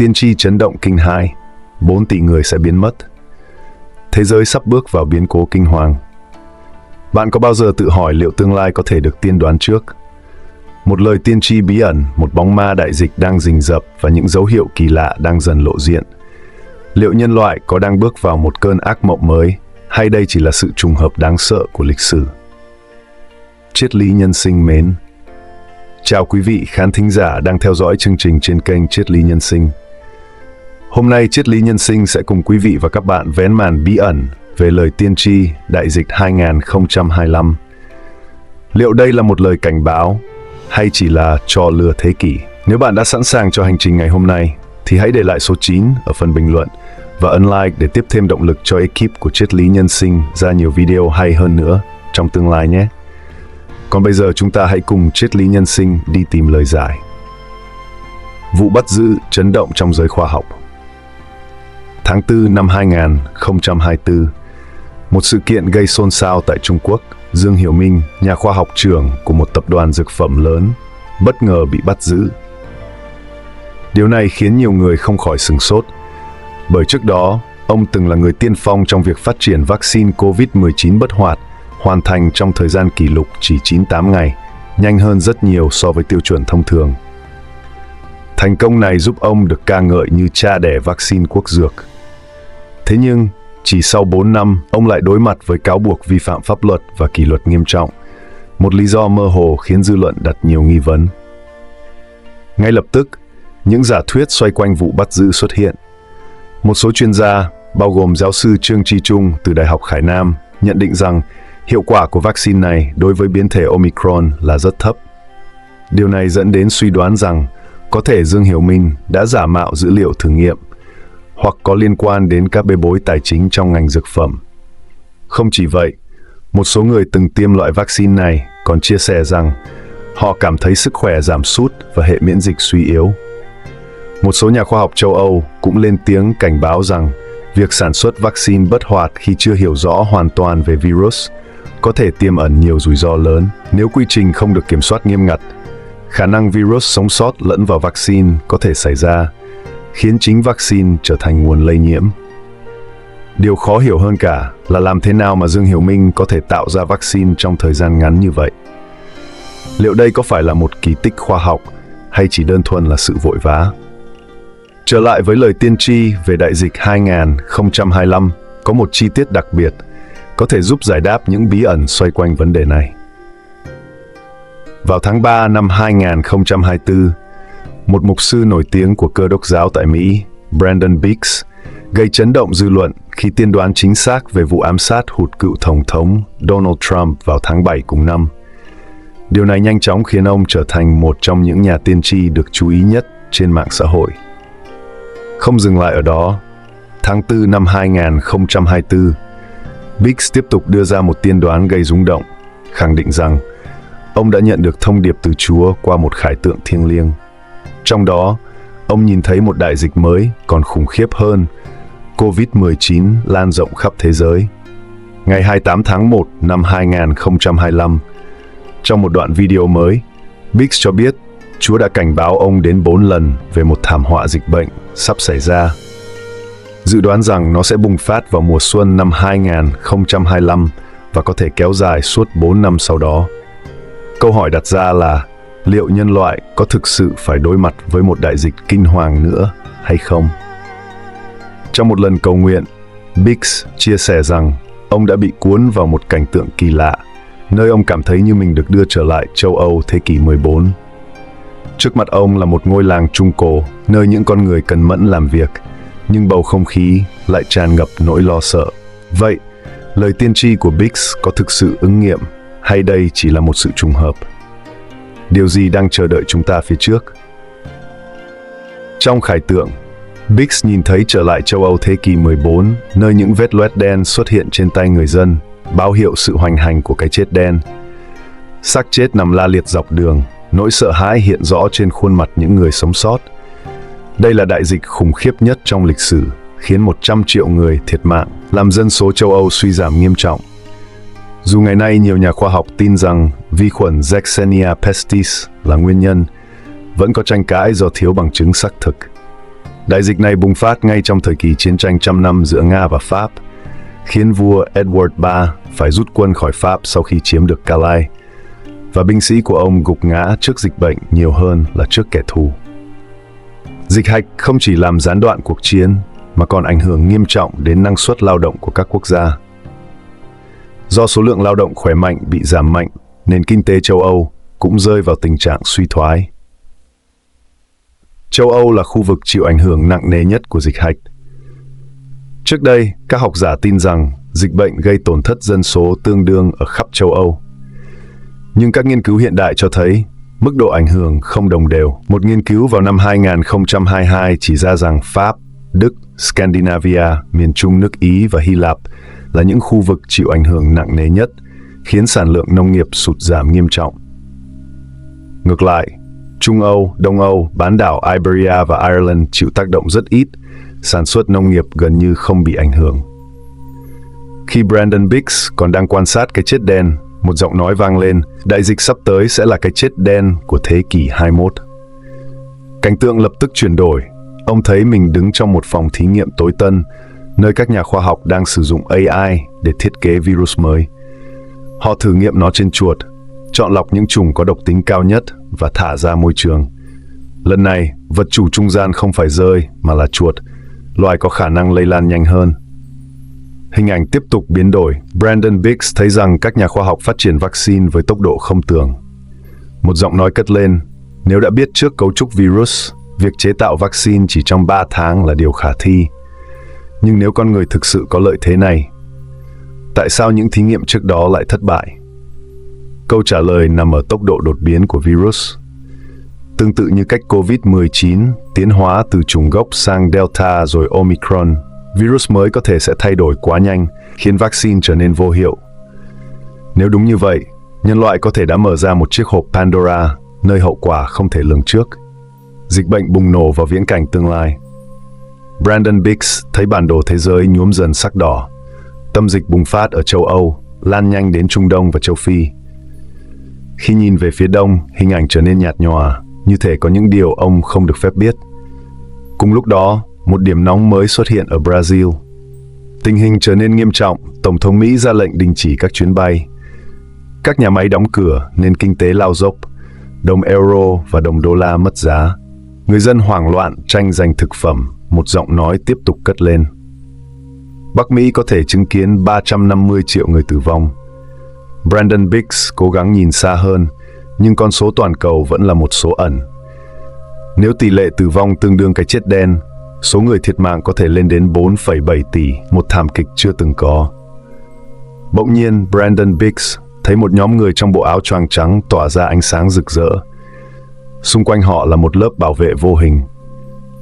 Tiên tri chấn động kinh hai, 4 tỷ người sẽ biến mất. Thế giới sắp bước vào biến cố kinh hoàng. Bạn có bao giờ tự hỏi liệu tương lai có thể được tiên đoán trước? Một lời tiên tri bí ẩn, một bóng ma đại dịch đang rình rập và những dấu hiệu kỳ lạ đang dần lộ diện. Liệu nhân loại có đang bước vào một cơn ác mộng mới, hay đây chỉ là sự trùng hợp đáng sợ của lịch sử? Triết lý nhân sinh mến. Chào quý vị khán thính giả đang theo dõi chương trình trên kênh Triết lý nhân sinh. Hôm nay Triết lý nhân sinh sẽ cùng quý vị và các bạn vén màn bí ẩn về lời tiên tri đại dịch 2025. Liệu đây là một lời cảnh báo hay chỉ là trò lừa thế kỷ? Nếu bạn đã sẵn sàng cho hành trình ngày hôm nay thì hãy để lại số 9 ở phần bình luận và ấn like để tiếp thêm động lực cho ekip của Triết lý nhân sinh ra nhiều video hay hơn nữa trong tương lai nhé. Còn bây giờ chúng ta hãy cùng Triết lý nhân sinh đi tìm lời giải. Vụ bắt giữ chấn động trong giới khoa học. Tháng 4 năm 2024, một sự kiện gây xôn xao tại Trung Quốc. Dương Hiểu Minh, nhà khoa học trưởng của một tập đoàn dược phẩm lớn, bất ngờ bị bắt giữ. Điều này khiến nhiều người không khỏi sửng sốt, bởi trước đó, ông từng là người tiên phong trong việc phát triển vaccine COVID-19 bất hoạt, hoàn thành trong thời gian kỷ lục chỉ 98 ngày, nhanh hơn rất nhiều so với tiêu chuẩn thông thường. Thành công này giúp ông được ca ngợi như cha đẻ vaccine quốc dược. Thế nhưng, chỉ sau 4 năm, ông lại đối mặt với cáo buộc vi phạm pháp luật và kỷ luật nghiêm trọng. Một lý do mơ hồ khiến dư luận đặt nhiều nghi vấn. Ngay lập tức, những giả thuyết xoay quanh vụ bắt giữ xuất hiện. Một số chuyên gia, bao gồm giáo sư Trương Tri Trung từ Đại học Khải Nam, nhận định rằng hiệu quả của vaccine này đối với biến thể Omicron là rất thấp. Điều này dẫn đến suy đoán rằng có thể Dương Hiểu Minh đã giả mạo dữ liệu thử nghiệm hoặc có liên quan đến các bê bối tài chính trong ngành dược phẩm. Không chỉ vậy, một số người từng tiêm loại vaccine này còn chia sẻ rằng họ cảm thấy sức khỏe giảm sút và hệ miễn dịch suy yếu. Một số nhà khoa học châu Âu cũng lên tiếng cảnh báo rằng việc sản xuất vaccine bất hoạt khi chưa hiểu rõ hoàn toàn về virus có thể tiềm ẩn nhiều rủi ro lớn nếu quy trình không được kiểm soát nghiêm ngặt. Khả năng virus sống sót lẫn vào vaccine có thể xảy ra, khiến chính vaccine trở thành nguồn lây nhiễm. Điều khó hiểu hơn cả là làm thế nào mà Dương Hiểu Minh có thể tạo ra vaccine trong thời gian ngắn như vậy? Liệu đây có phải là một kỳ tích khoa học hay chỉ đơn thuần là sự vội vã? Trở lại với lời tiên tri về đại dịch 2025, có một chi tiết đặc biệt có thể giúp giải đáp những bí ẩn xoay quanh vấn đề này. Vào tháng 3 năm 2024, một mục sư nổi tiếng của Cơ đốc giáo tại Mỹ, Brandon Biggs, gây chấn động dư luận khi tiên đoán chính xác về vụ ám sát hụt cựu Tổng thống Donald Trump vào tháng 7 cùng năm. Điều này nhanh chóng khiến ông trở thành một trong những nhà tiên tri được chú ý nhất trên mạng xã hội. Không dừng lại ở đó, tháng 4 năm 2024, Biggs tiếp tục đưa ra một tiên đoán gây rung động, khẳng định rằng ông đã nhận được thông điệp từ Chúa qua một khải tượng thiêng liêng. Trong đó, ông nhìn thấy một đại dịch mới còn khủng khiếp hơn, COVID-19 lan rộng khắp thế giới. Ngày 28 tháng 1 năm 2025, trong một đoạn video mới, Biggs cho biết Chúa đã cảnh báo ông đến 4 lần về một thảm họa dịch bệnh sắp xảy ra. Dự đoán rằng nó sẽ bùng phát vào mùa xuân năm 2025 và có thể kéo dài suốt 4 năm sau đó. Câu hỏi đặt ra là liệu nhân loại có thực sự phải đối mặt với một đại dịch kinh hoàng nữa hay không? Trong một lần cầu nguyện, Biggs chia sẻ rằng ông đã bị cuốn vào một cảnh tượng kỳ lạ, nơi ông cảm thấy như mình được đưa trở lại châu Âu thế kỷ 14. Trước mặt ông là một ngôi làng Trung Cổ, nơi những con người cần mẫn làm việc, nhưng bầu không khí lại tràn ngập nỗi lo sợ. Vậy, lời tiên tri của Biggs có thực sự ứng nghiệm, hay đây chỉ là một sự trùng hợp? Điều gì đang chờ đợi chúng ta phía trước? Trong khải tượng, Biggs nhìn thấy trở lại châu Âu thế kỷ 14, nơi những vết loét đen xuất hiện trên tay người dân, báo hiệu sự hoành hành của cái chết đen. Xác chết nằm la liệt dọc đường, nỗi sợ hãi hiện rõ trên khuôn mặt những người sống sót. Đây là đại dịch khủng khiếp nhất trong lịch sử, khiến 100 triệu người thiệt mạng, làm dân số châu Âu suy giảm nghiêm trọng. Dù ngày nay nhiều nhà khoa học tin rằng vi khuẩn Yersinia pestis là nguyên nhân, vẫn có tranh cãi do thiếu bằng chứng xác thực. Đại dịch này bùng phát ngay trong thời kỳ chiến tranh trăm năm giữa Nga và Pháp, khiến vua Edward III phải rút quân khỏi Pháp sau khi chiếm được Calais, và binh sĩ của ông gục ngã trước dịch bệnh nhiều hơn là trước kẻ thù. Dịch hạch không chỉ làm gián đoạn cuộc chiến, mà còn ảnh hưởng nghiêm trọng đến năng suất lao động của các quốc gia. Do số lượng lao động khỏe mạnh bị giảm mạnh, nền kinh tế châu Âu cũng rơi vào tình trạng suy thoái. Châu Âu là khu vực chịu ảnh hưởng nặng nề nhất của dịch hạch. Trước đây, các học giả tin rằng dịch bệnh gây tổn thất dân số tương đương ở khắp châu Âu. Nhưng các nghiên cứu hiện đại cho thấy mức độ ảnh hưởng không đồng đều. Một nghiên cứu vào năm 2022 chỉ ra rằng Pháp, Đức, Scandinavia, miền Trung nước Ý và Hy Lạp là những khu vực chịu ảnh hưởng nặng nề nhất, khiến sản lượng nông nghiệp sụt giảm nghiêm trọng. Ngược lại, Trung Âu, Đông Âu, bán đảo Iberia và Ireland chịu tác động rất ít, sản xuất nông nghiệp gần như không bị ảnh hưởng. Khi Brandon Biggs còn đang quan sát cái chết đen, một giọng nói vang lên, đại dịch sắp tới sẽ là cái chết đen của thế kỷ 21. Cảnh tượng lập tức chuyển đổi. Ông thấy mình đứng trong một phòng thí nghiệm tối tân, nơi các nhà khoa học đang sử dụng AI để thiết kế virus mới. Họ thử nghiệm nó trên chuột, chọn lọc những chủng có độc tính cao nhất và thả ra môi trường. Lần này, vật chủ trung gian không phải dơi mà là chuột, loài có khả năng lây lan nhanh hơn. Hình ảnh tiếp tục biến đổi. Brandon Biggs thấy rằng các nhà khoa học phát triển vaccine với tốc độ không tưởng. Một giọng nói cất lên, nếu đã biết trước cấu trúc virus, việc chế tạo vaccine chỉ trong 3 tháng là điều khả thi. Nhưng nếu con người thực sự có lợi thế này, tại sao những thí nghiệm trước đó lại thất bại? Câu trả lời nằm ở tốc độ đột biến của virus. Tương tự như cách COVID-19 tiến hóa từ chủng gốc sang Delta rồi Omicron, virus mới có thể sẽ thay đổi quá nhanh, khiến vaccine trở nên vô hiệu. Nếu đúng như vậy, nhân loại có thể đã mở ra một chiếc hộp Pandora, nơi hậu quả không thể lường trước. Dịch bệnh bùng nổ vào viễn cảnh tương lai. Brandon Biggs thấy bản đồ thế giới nhuốm dần sắc đỏ. Tâm dịch bùng phát ở châu Âu, lan nhanh đến Trung Đông và châu Phi. Khi nhìn về phía đông, hình ảnh trở nên nhạt nhòa, như thể có những điều ông không được phép biết. Cùng lúc đó, một điểm nóng mới xuất hiện ở Brazil. Tình hình trở nên nghiêm trọng, Tổng thống Mỹ ra lệnh đình chỉ các chuyến bay. Các nhà máy đóng cửa, nền kinh tế lao dốc, đồng euro và đồng đô la mất giá. Người dân hoảng loạn tranh giành thực phẩm, một giọng nói tiếp tục cất lên. Bắc Mỹ có thể chứng kiến 350 triệu người tử vong. Brandon Biggs cố gắng nhìn xa hơn, nhưng con số toàn cầu vẫn là một số ẩn. Nếu tỷ lệ tử vong tương đương cái chết đen, số người thiệt mạng có thể lên đến 4,7 tỷ, một thảm kịch chưa từng có. Bỗng nhiên, Brandon Biggs thấy một nhóm người trong bộ áo choàng trắng tỏa ra ánh sáng rực rỡ. Xung quanh họ là một lớp bảo vệ vô hình.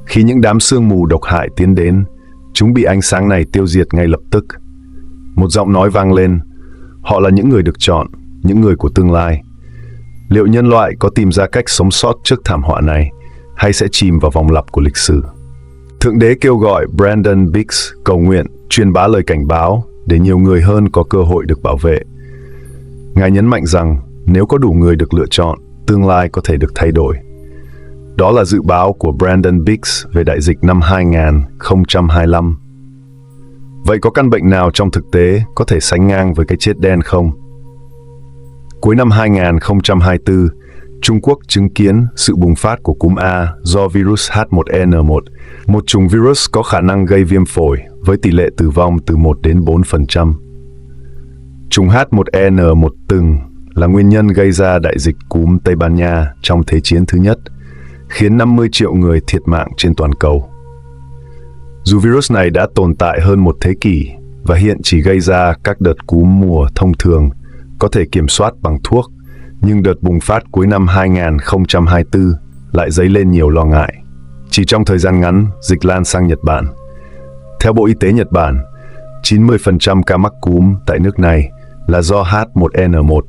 Khi những đám sương mù độc hại tiến đến, chúng bị ánh sáng này tiêu diệt ngay lập tức. Một giọng nói vang lên, họ là những người được chọn, những người của tương lai. Liệu nhân loại có tìm ra cách sống sót trước thảm họa này, hay sẽ chìm vào vòng lặp của lịch sử? Thượng đế kêu gọi Brandon Biggs cầu nguyện, truyền bá lời cảnh báo để nhiều người hơn có cơ hội được bảo vệ. Ngài nhấn mạnh rằng nếu có đủ người được lựa chọn, tương lai có thể được thay đổi. Đó là dự báo của Brandon Biggs về đại dịch năm 2025. Vậy có căn bệnh nào trong thực tế có thể sánh ngang với cái chết đen không? Cuối năm 2024, Trung Quốc chứng kiến sự bùng phát của cúm A do virus H1N1, một chủng virus có khả năng gây viêm phổi với tỷ lệ tử vong từ 1 đến 4%. Chủng H1N1 từng là nguyên nhân gây ra đại dịch cúm Tây Ban Nha trong Thế chiến thứ nhất, khiến 50 triệu người thiệt mạng trên toàn cầu. Dù virus này đã tồn tại hơn một thế kỷ và hiện chỉ gây ra các đợt cúm mùa thông thường, có thể kiểm soát bằng thuốc, nhưng đợt bùng phát cuối năm 2024 lại dấy lên nhiều lo ngại. Chỉ trong thời gian ngắn, dịch lan sang Nhật Bản. Theo Bộ Y tế Nhật Bản, 90% ca mắc cúm tại nước này là do H1N1,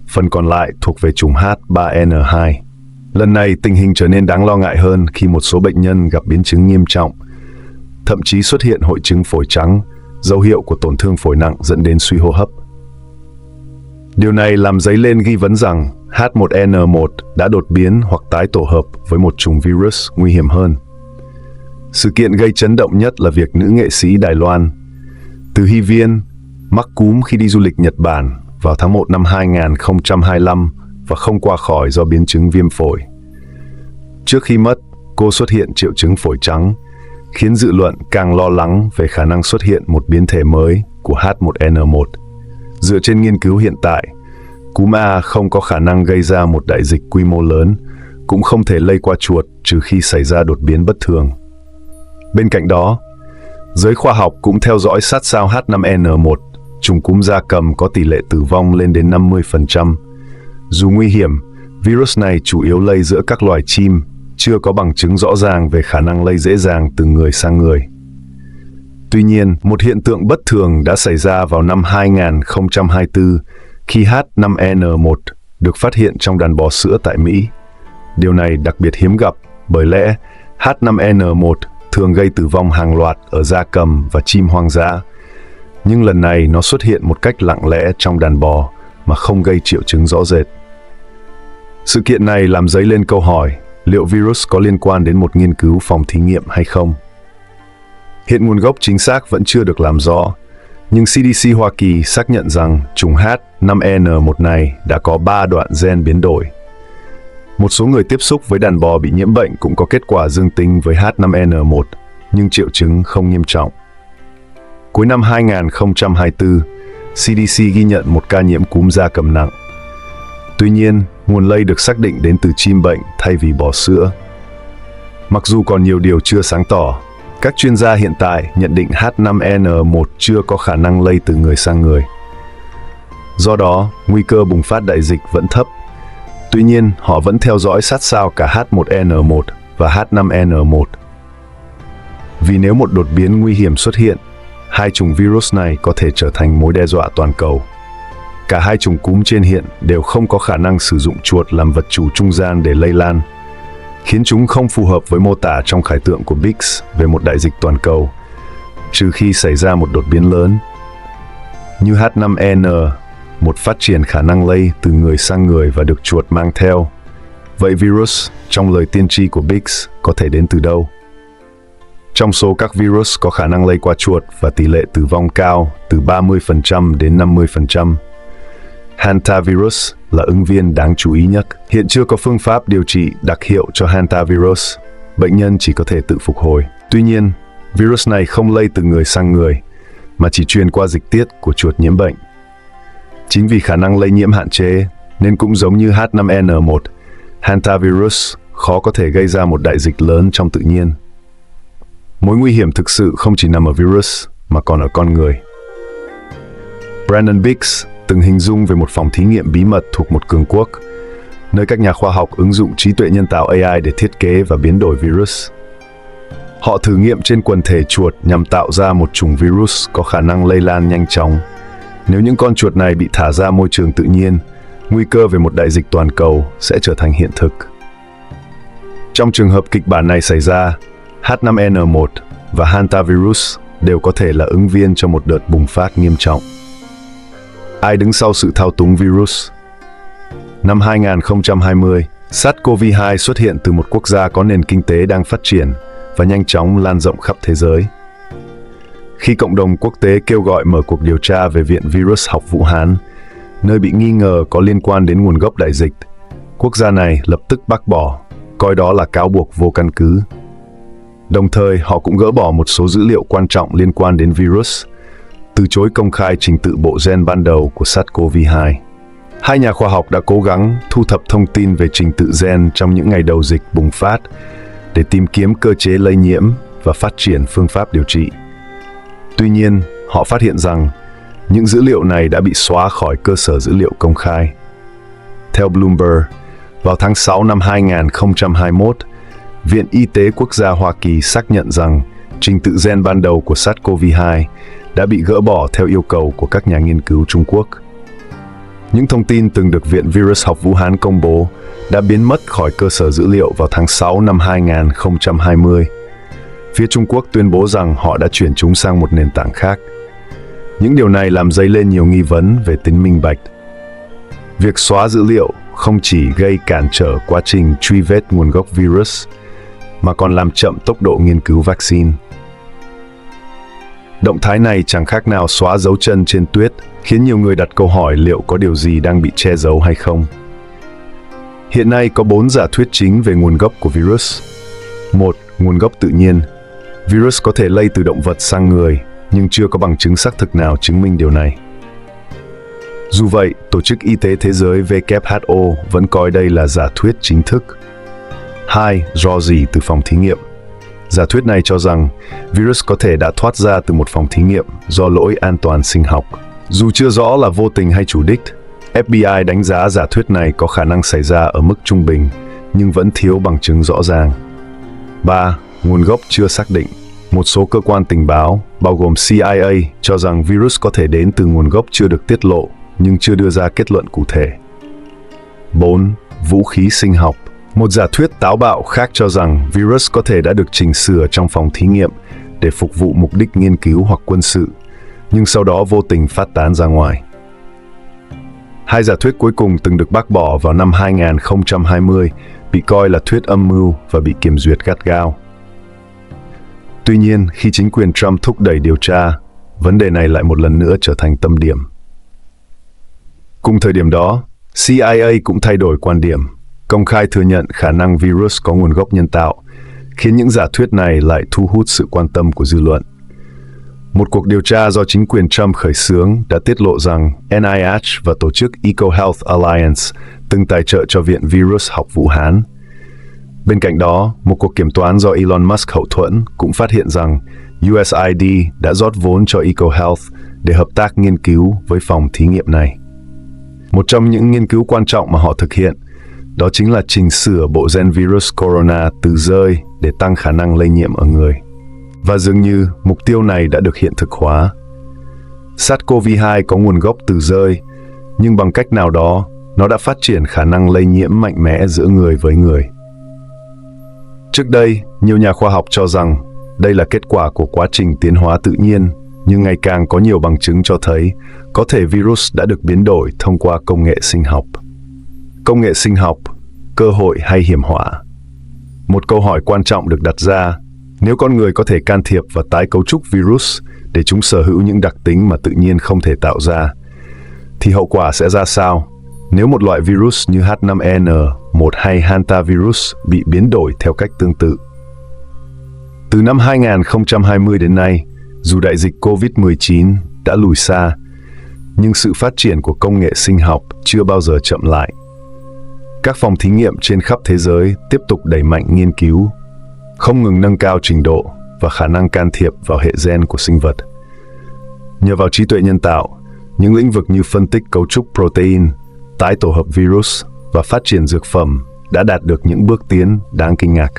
phần còn lại thuộc về chủng H3N2. Lần này, tình hình trở nên đáng lo ngại hơn khi một số bệnh nhân gặp biến chứng nghiêm trọng, thậm chí xuất hiện hội chứng phổi trắng, dấu hiệu của tổn thương phổi nặng dẫn đến suy hô hấp. Điều này làm dấy lên nghi vấn rằng H1N1 đã đột biến hoặc tái tổ hợp với một chủng virus nguy hiểm hơn. Sự kiện gây chấn động nhất là việc nữ nghệ sĩ Đài Loan, Từ Hy Viên, mắc cúm khi đi du lịch Nhật Bản vào tháng 1 năm 2025 và không qua khỏi do biến chứng viêm phổi. Trước khi mất, cô xuất hiện triệu chứng phổi trắng, khiến dư luận càng lo lắng về khả năng xuất hiện một biến thể mới của H1N1. Dựa trên nghiên cứu hiện tại, cúm A không có khả năng gây ra một đại dịch quy mô lớn, cũng không thể lây qua chuột trừ khi xảy ra đột biến bất thường. Bên cạnh đó, giới khoa học cũng theo dõi sát sao H5N1, chủng cúm gia cầm có tỷ lệ tử vong lên đến 50%. Dù nguy hiểm, virus này chủ yếu lây giữa các loài chim, chưa có bằng chứng rõ ràng về khả năng lây dễ dàng từ người sang người. Tuy nhiên, một hiện tượng bất thường đã xảy ra vào năm 2024 khi H5N1 được phát hiện trong đàn bò sữa tại Mỹ. Điều này đặc biệt hiếm gặp bởi lẽ H5N1 thường gây tử vong hàng loạt ở gia cầm và chim hoang dã. Nhưng lần này nó xuất hiện một cách lặng lẽ trong đàn bò mà không gây triệu chứng rõ rệt. Sự kiện này làm dấy lên câu hỏi liệu virus có liên quan đến một nghiên cứu phòng thí nghiệm hay không. Hiện nguồn gốc chính xác vẫn chưa được làm rõ, nhưng CDC Hoa Kỳ xác nhận rằng chủng H5N1 này đã có 3 đoạn gen biến đổi. Một số người tiếp xúc với đàn bò bị nhiễm bệnh cũng có kết quả dương tính với H5N1, nhưng triệu chứng không nghiêm trọng. Cuối năm 2024, CDC ghi nhận một ca nhiễm cúm gia cầm nặng. Tuy nhiên, nguồn lây được xác định đến từ chim bệnh thay vì bò sữa. Mặc dù còn nhiều điều chưa sáng tỏ, các chuyên gia hiện tại nhận định H5N1 chưa có khả năng lây từ người sang người. Do đó, nguy cơ bùng phát đại dịch vẫn thấp. Tuy nhiên, họ vẫn theo dõi sát sao cả H1N1 và H5N1. Vì nếu một đột biến nguy hiểm xuất hiện, hai chủng virus này có thể trở thành mối đe dọa toàn cầu. Cả hai chủng cúm trên hiện đều không có khả năng sử dụng chuột làm vật chủ trung gian để lây lan, khiến chúng không phù hợp với mô tả trong khải tượng của Biggs về một đại dịch toàn cầu, trừ khi xảy ra một đột biến lớn. Như H5N1 phát triển khả năng lây từ người sang người và được chuột mang theo. Vậy virus, trong lời tiên tri của Biggs, có thể đến từ đâu? Trong số các virus có khả năng lây qua chuột và tỷ lệ tử vong cao từ 30% đến 50%, Hantavirus là ứng viên đáng chú ý nhất. Hiện chưa có phương pháp điều trị đặc hiệu cho Hantavirus. Bệnh nhân chỉ có thể tự phục hồi. Tuy nhiên, virus này không lây từ người sang người, mà chỉ truyền qua dịch tiết của chuột nhiễm bệnh. Chính vì khả năng lây nhiễm hạn chế, nên cũng giống như H5N1, Hantavirus khó có thể gây ra một đại dịch lớn trong tự nhiên. Mối nguy hiểm thực sự không chỉ nằm ở virus, mà còn ở con người. Brandon Biggs từng hình dung về một phòng thí nghiệm bí mật thuộc một cường quốc, nơi các nhà khoa học ứng dụng trí tuệ nhân tạo AI để thiết kế và biến đổi virus. Họ thử nghiệm trên quần thể chuột nhằm tạo ra một chủng virus có khả năng lây lan nhanh chóng. Nếu những con chuột này bị thả ra môi trường tự nhiên, nguy cơ về một đại dịch toàn cầu sẽ trở thành hiện thực. Trong trường hợp kịch bản này xảy ra, H5N1 và Hantavirus đều có thể là ứng viên cho một đợt bùng phát nghiêm trọng. Ai đứng sau sự thao túng virus? Năm 2020, SARS-CoV-2 xuất hiện từ một quốc gia có nền kinh tế đang phát triển và nhanh chóng lan rộng khắp thế giới. Khi cộng đồng quốc tế kêu gọi mở cuộc điều tra về Viện Virus học Vũ Hán, nơi bị nghi ngờ có liên quan đến nguồn gốc đại dịch, quốc gia này lập tức bác bỏ, coi đó là cáo buộc vô căn cứ. Đồng thời, họ cũng gỡ bỏ một số dữ liệu quan trọng liên quan đến virus, từ chối công khai trình tự bộ gen ban đầu của SARS-CoV-2. Hai nhà khoa học đã cố gắng thu thập thông tin về trình tự gen trong những ngày đầu dịch bùng phát để tìm kiếm cơ chế lây nhiễm và phát triển phương pháp điều trị. Tuy nhiên, họ phát hiện rằng những dữ liệu này đã bị xóa khỏi cơ sở dữ liệu công khai. Theo Bloomberg, vào tháng 6 năm 2021, Viện Y tế Quốc gia Hoa Kỳ xác nhận rằng trình tự gen ban đầu của SARS-CoV-2 đã bị gỡ bỏ theo yêu cầu của các nhà nghiên cứu Trung Quốc. Những thông tin từng được Viện Virus học Vũ Hán công bố đã biến mất khỏi cơ sở dữ liệu vào tháng 6 năm 2020. Phía Trung Quốc tuyên bố rằng họ đã chuyển chúng sang một nền tảng khác. Những điều này làm dấy lên nhiều nghi vấn về tính minh bạch. Việc xóa dữ liệu không chỉ gây cản trở quá trình truy vết nguồn gốc virus, mà còn làm chậm tốc độ nghiên cứu vaccine. Động thái này chẳng khác nào xóa dấu chân trên tuyết, khiến nhiều người đặt câu hỏi liệu có điều gì đang bị che giấu hay không. Hiện nay có 4 giả thuyết chính về nguồn gốc của virus. 1. Nguồn gốc tự nhiên. Virus có thể lây từ động vật sang người, nhưng chưa có bằng chứng xác thực nào chứng minh điều này. Dù vậy, Tổ chức Y tế Thế giới WHO vẫn coi đây là giả thuyết chính thức. 2. Rò rỉ từ phòng thí nghiệm. Giả thuyết này cho rằng virus có thể đã thoát ra từ một phòng thí nghiệm do lỗi an toàn sinh học. Dù chưa rõ là vô tình hay chủ đích, FBI đánh giá giả thuyết này có khả năng xảy ra ở mức trung bình, nhưng vẫn thiếu bằng chứng rõ ràng. 3. Nguồn gốc chưa xác định. Một số cơ quan tình báo, bao gồm CIA, cho rằng virus có thể đến từ nguồn gốc chưa được tiết lộ, nhưng chưa đưa ra kết luận cụ thể. 4. Vũ khí sinh học. Một giả thuyết táo bạo khác cho rằng virus có thể đã được chỉnh sửa trong phòng thí nghiệm để phục vụ mục đích nghiên cứu hoặc quân sự, nhưng sau đó vô tình phát tán ra ngoài. Hai giả thuyết cuối cùng từng được bác bỏ vào năm 2020, bị coi là thuyết âm mưu và bị kiểm duyệt gắt gao. Tuy nhiên, khi chính quyền Trump thúc đẩy điều tra, vấn đề này lại một lần nữa trở thành tâm điểm. Cùng thời điểm đó, CIA cũng thay đổi quan điểm, công khai thừa nhận khả năng virus có nguồn gốc nhân tạo, khiến những giả thuyết này lại thu hút sự quan tâm của dư luận. Một cuộc điều tra do chính quyền Trump khởi xướng đã tiết lộ rằng NIH và tổ chức EcoHealth Alliance từng tài trợ cho Viện Virus học Vũ Hán. Bên cạnh đó, một cuộc kiểm toán do Elon Musk hậu thuẫn cũng phát hiện rằng USAID đã rót vốn cho EcoHealth để hợp tác nghiên cứu với phòng thí nghiệm này. Một trong những nghiên cứu quan trọng mà họ thực hiện, đó chính là chỉnh sửa bộ gen virus corona từ rơi để tăng khả năng lây nhiễm ở người. Và dường như mục tiêu này đã được hiện thực hóa. SARS-CoV-2 có nguồn gốc từ rơi, nhưng bằng cách nào đó, nó đã phát triển khả năng lây nhiễm mạnh mẽ giữa người với người. Trước đây, nhiều nhà khoa học cho rằng đây là kết quả của quá trình tiến hóa tự nhiên, nhưng ngày càng có nhiều bằng chứng cho thấy có thể virus đã được biến đổi thông qua công nghệ sinh học. Công nghệ sinh học, cơ hội hay hiểm họa? Một câu hỏi quan trọng được đặt ra: nếu con người có thể can thiệp và tái cấu trúc virus để chúng sở hữu những đặc tính mà tự nhiên không thể tạo ra, thì hậu quả sẽ ra sao nếu một loại virus như H5N1 hay hantavirus bị biến đổi theo cách tương tự? Từ năm 2020 đến nay, dù đại dịch COVID-19 đã lùi xa, nhưng sự phát triển của công nghệ sinh học chưa bao giờ chậm lại. Các phòng thí nghiệm trên khắp thế giới tiếp tục đẩy mạnh nghiên cứu, không ngừng nâng cao trình độ và khả năng can thiệp vào hệ gen của sinh vật. Nhờ vào trí tuệ nhân tạo, những lĩnh vực như phân tích cấu trúc protein, tái tổ hợp virus và phát triển dược phẩm đã đạt được những bước tiến đáng kinh ngạc.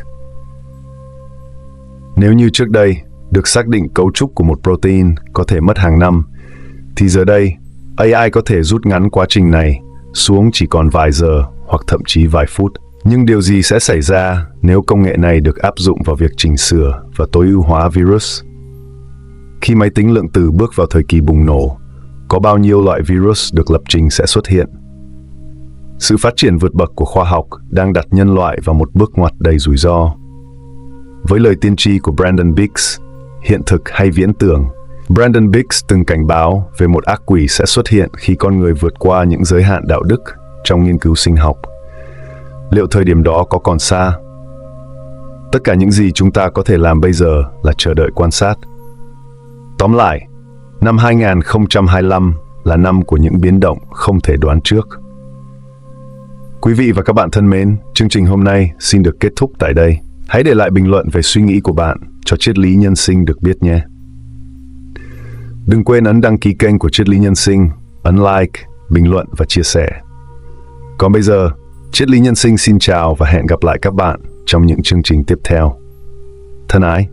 Nếu như trước đây, được xác định cấu trúc của một protein có thể mất hàng năm, thì giờ đây, AI có thể rút ngắn quá trình này xuống chỉ còn vài giờ hoặc thậm chí vài phút. Nhưng điều gì sẽ xảy ra nếu công nghệ này được áp dụng vào việc chỉnh sửa và tối ưu hóa virus? Khi máy tính lượng tử bước vào thời kỳ bùng nổ, có bao nhiêu loại virus được lập trình sẽ xuất hiện? Sự phát triển vượt bậc của khoa học đang đặt nhân loại vào một bước ngoặt đầy rủi ro. Với lời tiên tri của Brandon Biggs, hiện thực hay viễn tưởng, Brandon Biggs từng cảnh báo về một ác quỷ sẽ xuất hiện khi con người vượt qua những giới hạn đạo đức trong nghiên cứu sinh học. Liệu thời điểm đó có còn xa? Tất cả những gì chúng ta có thể làm bây giờ là chờ đợi quan sát. Tóm lại, năm 2025 là năm của những biến động không thể đoán trước. Quý vị và các bạn thân mến, chương trình hôm nay xin được kết thúc tại đây. Hãy để lại bình luận về suy nghĩ của bạn cho Triết lý Nhân sinh được biết nhé. Đừng quên ấn đăng ký kênh của Triết lý Nhân sinh, ấn like, bình luận và chia sẻ. Còn bây giờ, Triết lý Nhân sinh xin chào và hẹn gặp lại các bạn trong những chương trình tiếp theo. Thân ái!